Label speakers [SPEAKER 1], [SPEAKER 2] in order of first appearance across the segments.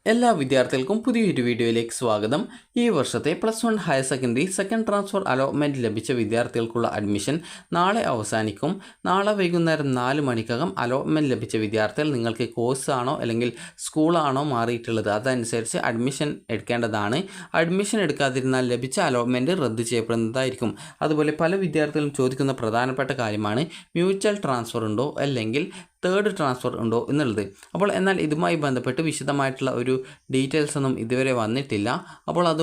[SPEAKER 1] എല്ലാ വിദ്യാർത്ഥികൾക്കും പുതിയൊരു വീഡിയോയിലേക്ക് സ്വാഗതം. ഈ വർഷത്തെ +1 higher secondary second transfer allotment ലഭിച്ച വിദ്യാർത്ഥികൾക്കുള്ള അഡ്മിഷൻ നാളെ അവസാനിക്കും. നാളെ വൈകുന്നേരം 4 മണിക്കകം അലോട്ട്മെൻറ്റ് ലഭിച്ച വിദ്യാർത്ഥികൾ നിങ്ങൾക്ക് കോഴ്സാണോ അല്ലെങ്കിൽ സ്കൂളാണോ മാറിയിട്ടുള്ളത് അതനുസരിച്ച് അഡ്മിഷൻ എടുക്കേണ്ടതാണ്. അഡ്മിഷൻ എടുക്കാതിരുന്നാൽ ലഭിച്ച അലോട്ട്മെൻറ്റ് റദ്ദ് ചെയ്യപ്പെടുന്നതായിരിക്കും. അതുപോലെ പല വിദ്യാർത്ഥികളും ചോദിക്കുന്ന പ്രധാനപ്പെട്ട കാര്യമാണ് മ്യൂച്വൽ ട്രാൻസ്ഫർ ഉണ്ടോ അല്ലെങ്കിൽ തേർഡ് ട്രാൻസ്ഫർ ഉണ്ടോ എന്നുള്ളത്. എന്നാൽ ഇതുമായി ബന്ധപ്പെട്ട് വിശദമായിട്ടുള്ള ഒരു ഡീറ്റെയിൽസ് ഒന്നും ഇതുവരെ വന്നിട്ടില്ല.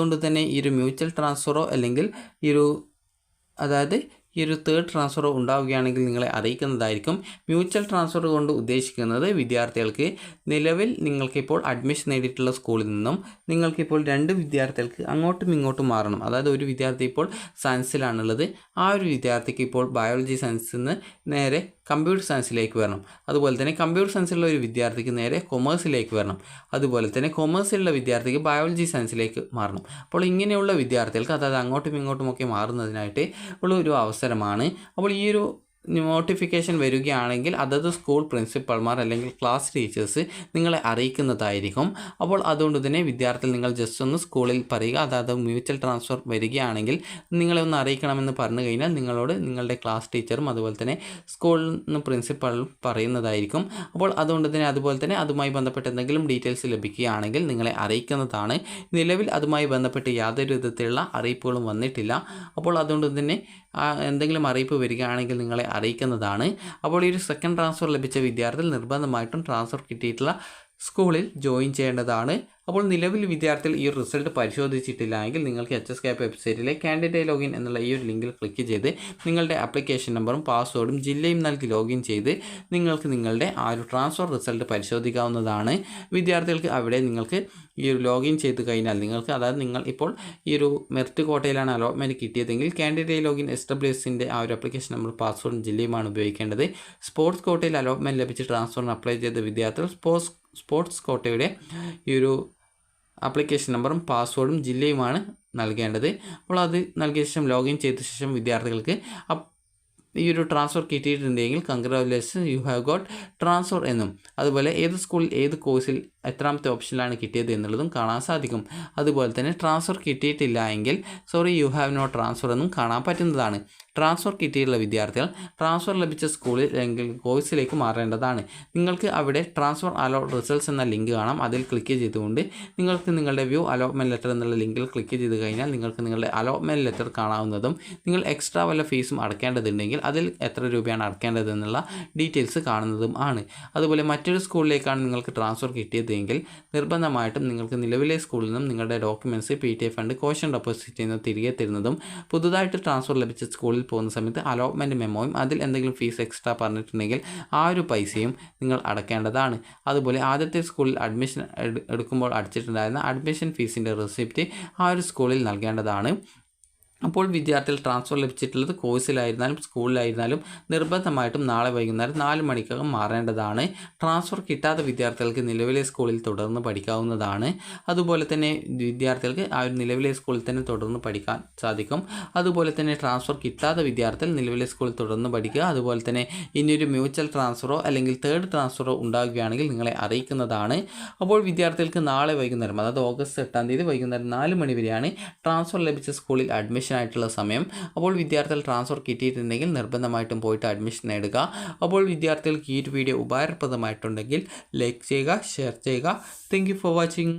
[SPEAKER 1] അതുകൊണ്ട് തന്നെ ഈ ഒരു മ്യൂച്വൽ ട്രാൻസ്ഫറോ അല്ലെങ്കിൽ ഈ ഒരു തേർഡ് ട്രാൻസ്ഫർ ഉണ്ടാവുകയാണെങ്കിൽ നിങ്ങളെ അറിയിക്കുന്നതായിരിക്കും. മ്യൂച്വൽ ട്രാൻസ്ഫർ കൊണ്ട് ഉദ്ദേശിക്കുന്നത് വിദ്യാർത്ഥികൾക്ക് നിലവിൽ നിങ്ങൾക്കിപ്പോൾ അഡ്മിഷൻ നേടിയിട്ടുള്ള സ്കൂളിൽ നിന്നും നിങ്ങൾക്കിപ്പോൾ 2 വിദ്യാർത്ഥികൾക്ക് അങ്ങോട്ടും ഇങ്ങോട്ടും മാറണം. ഒരു വിദ്യാർത്ഥി ഇപ്പോൾ സയൻസിലാണുള്ളത്, ആ ഒരു വിദ്യാർത്ഥിക്ക് ഇപ്പോൾ ബയോളജി സയൻസിൽ നിന്ന് നേരെ കമ്പ്യൂട്ടർ സയൻസിലേക്ക് വരണം. അതുപോലെ തന്നെ കമ്പ്യൂട്ടർ സയൻസിലുള്ള ഒരു വിദ്യാർത്ഥിക്ക് നേരെ കൊമേഴ്സിലേക്ക് വരണം. അതുപോലെ തന്നെ കൊമേഴ്സിലുള്ള വിദ്യാർത്ഥിക്ക് ബയോളജി സയൻസിലേക്ക് മാറണം. ഇങ്ങനെയുള്ള വിദ്യാർത്ഥികൾക്ക് അങ്ങോട്ടും ഇങ്ങോട്ടുമൊക്കെ മാറുന്നതിനായിട്ട് ഉള്ള ഒരു അവസരമാണ്. ഈ ഒരു നോട്ടിഫിക്കേഷൻ വരികയാണെങ്കിൽ അതത് സ്കൂൾ പ്രിൻസിപ്പൽമാർ അല്ലെങ്കിൽ ക്ലാസ് ടീച്ചേഴ്സ് നിങ്ങളെ അറിയിക്കുന്നതായിരിക്കും. അതുകൊണ്ട് തന്നെ വിദ്യാർത്ഥികൾ നിങ്ങൾ ജസ്റ്റ് ഒന്ന് സ്കൂളിൽ പറയുക, മ്യൂച്വൽ ട്രാൻസ്ഫർ വരികയാണെങ്കിൽ നിങ്ങളെ ഒന്ന് അറിയിക്കണമെന്ന് പറഞ്ഞു കഴിഞ്ഞാൽ നിങ്ങളോട് നിങ്ങളുടെ ക്ലാസ് ടീച്ചറും അതുപോലെ തന്നെ സ്കൂളിൽ നിന്ന് പ്രിൻസിപ്പളും പറയുന്നതായിരിക്കും. അതുകൊണ്ട് തന്നെ അതുമായി ബന്ധപ്പെട്ട് എന്തെങ്കിലും ഡീറ്റെയിൽസ് ലഭിക്കുകയാണെങ്കിൽ നിങ്ങളെ അറിയിക്കുന്നതാണ്. നിലവിൽ അതുമായി ബന്ധപ്പെട്ട് യാതൊരു വിധത്തിലുള്ള അറിയിപ്പുകളും വന്നിട്ടില്ല. അതുകൊണ്ട് തന്നെ എന്തെങ്കിലും അറിയിപ്പ് വരികയാണെങ്കിൽ നിങ്ങളെ അറിയിക്കുന്നതാണ്. ഈ ഒരു സെക്കൻഡ് ട്രാൻസ്ഫർ ലഭിച്ച വിദ്യാർത്ഥികൾ നിർബന്ധമായിട്ടും ട്രാൻസ്ഫർ കിട്ടിയിട്ടുള്ള സ്കൂളിൽ ജോയിൻ ചെയ്യേണ്ടതാണ്. നിലവിൽ വിദ്യാർത്ഥികൾ ഈ റിസൾട്ട് പരിശോധിച്ചിട്ടില്ല എങ്കിൽ നിങ്ങൾക്ക് HSCAP വെബ്സൈറ്റിലെ കാൻഡിഡേറ്റ് ലോഗിൻ എന്നുള്ള ഈ ഒരു ലിങ്കിൽ ക്ലിക്ക് ചെയ്ത് നിങ്ങളുടെ ആപ്ലിക്കേഷൻ നമ്പറും പാസ്വേഡും ജില്ലയും നൽകി ലോഗിൻ ചെയ്ത് നിങ്ങൾക്ക് നിങ്ങളുടെ ആ ഒരു ട്രാൻസ്ഫർ റിസൾട്ട് പരിശോധിക്കാവുന്നതാണ്. വിദ്യാർത്ഥികൾക്ക് അവിടെ നിങ്ങൾക്ക് ഈ ഒരു ലോഗിൻ ചെയ്ത് കഴിഞ്ഞാൽ നിങ്ങൾ ഇപ്പോൾ ഈ ഒരു മെറിറ്റ് കോട്ടയിലാണ് അലോട്ട്മെൻറ്റ് കിട്ടിയതെങ്കിൽ കാൻഡിഡേറ്റ് ലോഗിൻ SWSൻ്റെ ആ ഒരു ആപ്ലിക്കേഷൻ നമ്പർ പാസ്വേഡും ജില്ലയുമാണ് ഉപയോഗിക്കേണ്ടത്. സ്പോർട്സ് കോട്ടയിൽ അലോട്ട്മെൻറ്റ് ലഭിച്ച് ട്രാൻസ്ഫറിന് അപ്ലൈ ചെയ്ത വിദ്യാർത്ഥികൾ സ്പോർട്സ് കോട്ടയുടെ ഈ ഒരു ആപ്ലിക്കേഷൻ നമ്പറും പാസ്വേഡും ജില്ലയുമാണ് നൽകേണ്ടത്. അത് നൽകിയ ശേഷം ലോഗിൻ ചെയ്ത ശേഷം വിദ്യാർത്ഥികൾക്ക് ഈ ഒരു ട്രാൻസ്ഫർ കിട്ടിയിട്ടുണ്ടെങ്കിൽ congratulations you have got transfer എന്നും അതുപോലെ ഏത് സ്കൂളിൽ ഏത് കോഴ്സിൽ എത്രാമത്തെ ഓപ്ഷനിലാണ് കിട്ടിയത് എന്നുള്ളതും കാണാൻ സാധിക്കും. അതുപോലെ തന്നെ ട്രാൻസ്ഫർ കിട്ടിയിട്ടില്ല എങ്കിൽ sorry you have no transfer എന്നും കാണാൻ പറ്റുന്നതാണ്. ട്രാൻസ്ഫർ കിട്ടിയിട്ടുള്ള വിദ്യാർത്ഥികൾ ട്രാൻസ്ഫർ ലഭിച്ച സ്കൂളിൽ അല്ലെങ്കിൽ കോഴ്സിലേക്ക് മാറേണ്ടതാണ്. നിങ്ങൾക്ക് അവിടെ ട്രാൻസ്ഫർ അലോട്ട് റിസൾട്ട്സ് എന്ന ലിങ്ക് കാണാം. അതിൽ ക്ലിക്ക് ചെയ്തുകൊണ്ട് നിങ്ങൾക്ക് നിങ്ങളുടെ വ്യൂ അലോട്ട്മെൻറ്റ് ലെറ്റർ എന്നുള്ള ലിങ്കിൽ ക്ലിക്ക് ചെയ്ത് കഴിഞ്ഞാൽ നിങ്ങൾക്ക് നിങ്ങളുടെ അലോട്ട്മെൻറ്റ് ലെറ്റർ കാണാവുന്നതും നിങ്ങൾ എക്സ്ട്രാ വല്ല ഫീസും അടക്കേണ്ടതുണ്ടെങ്കിൽ അതിൽ എത്ര രൂപയാണ് അടക്കേണ്ടതെന്നുള്ള ഡീറ്റെയിൽസ് കാണുന്നതും ആണ്. അതുപോലെ മറ്റൊരു സ്കൂളിലേക്കാണ് നിങ്ങൾക്ക് ട്രാൻസ്ഫർ കിട്ടിയതെങ്കിൽ നിർബന്ധമായിട്ടും നിങ്ങൾക്ക് നിലവിലെ സ്കൂളിൽ നിന്നും നിങ്ങളുടെ documents PTA fund caution deposit ചെയ്യുന്നത് തിരികെ തരുന്നതും പുതുതായിട്ട് ട്രാൻസ്ഫർ ലഭിച്ച സ്കൂളിൽ പോകുന്ന സമയത്ത് അലോട്ട്മെൻറ്റ് മെമ്മോയും അതിൽ എന്തെങ്കിലും ഫീസ് എക്സ്ട്രാ പറഞ്ഞിട്ടുണ്ടെങ്കിൽ ആ ഒരു പൈസയും നിങ്ങൾ അടക്കേണ്ടതാണ്. അതുപോലെ ആദ്യത്തെ സ്കൂളിൽ അഡ്മിഷൻ എടുക്കുമ്പോൾ അടച്ചിട്ടുണ്ടായിരുന്ന അഡ്മിഷൻ ഫീസിൻ്റെ റെസിപ്റ്റ് ആ ഒരു സ്കൂളിൽ നൽകേണ്ടതാണ്. വിദ്യാർത്ഥികൾ ട്രാൻസ്ഫർ ലഭിച്ചിട്ടുള്ളത് കോഴ്സിലായിരുന്നാലും സ്കൂളിലായിരുന്നാലും നിർബന്ധമായിട്ടും നാളെ വൈകുന്നേരം 4 മണിക്കകം മാറേണ്ടതാണ്. ട്രാൻസ്ഫർ കിട്ടാത്ത വിദ്യാർത്ഥികൾക്ക് നിലവിലെ സ്കൂളിൽ തുടർന്ന് പഠിക്കാവുന്നതാണ്. അതുപോലെ തന്നെ വിദ്യാർത്ഥികൾക്ക് ആ ഒരു നിലവിലെ സ്കൂളിൽ തന്നെ തുടർന്ന് പഠിക്കാൻ സാധിക്കും. അതുപോലെ തന്നെ ട്രാൻസ്ഫർ കിട്ടാത്ത വിദ്യാർത്ഥികൾ നിലവിലെ സ്കൂളിൽ തുടർന്ന് പഠിക്കുക. അതുപോലെ തന്നെ ഇനിയൊരു മ്യൂച്വൽ ട്രാൻസ്ഫറോ അല്ലെങ്കിൽ തേർഡ് ട്രാൻസ്ഫറോ ഉണ്ടാകുകയാണെങ്കിൽ നിങ്ങളെ അറിയിക്കുന്നതാണ്. വിദ്യാർത്ഥികൾക്ക് നാളെ വൈകുന്നേരം ഓഗസ്റ്റ് 8-ാം തീയതി വൈകുന്നേരം 4 മണി വരെയാണ് ട്രാൻസ്ഫർ ലഭിച്ച സ്കൂളിൽ അഡ്മിഷൻ ആയിട്ടുള്ള സമയം. വിദ്യാർത്ഥികൾ ട്രാൻസ്ഫർ കിട്ടിയിട്ടുണ്ടെങ്കിൽ നിർബന്ധമായിട്ടും പോയിട്ട് അഡ്മിഷൻ നേടുക. വിദ്യാർത്ഥികൾക്ക് ഈ ഒരു വീഡിയോ ഉപകാരപ്രദമായിട്ടുണ്ടെങ്കിൽ ലൈക്ക് ചെയ്യുക, ഷെയർ ചെയ്യുക. Thank you for watching.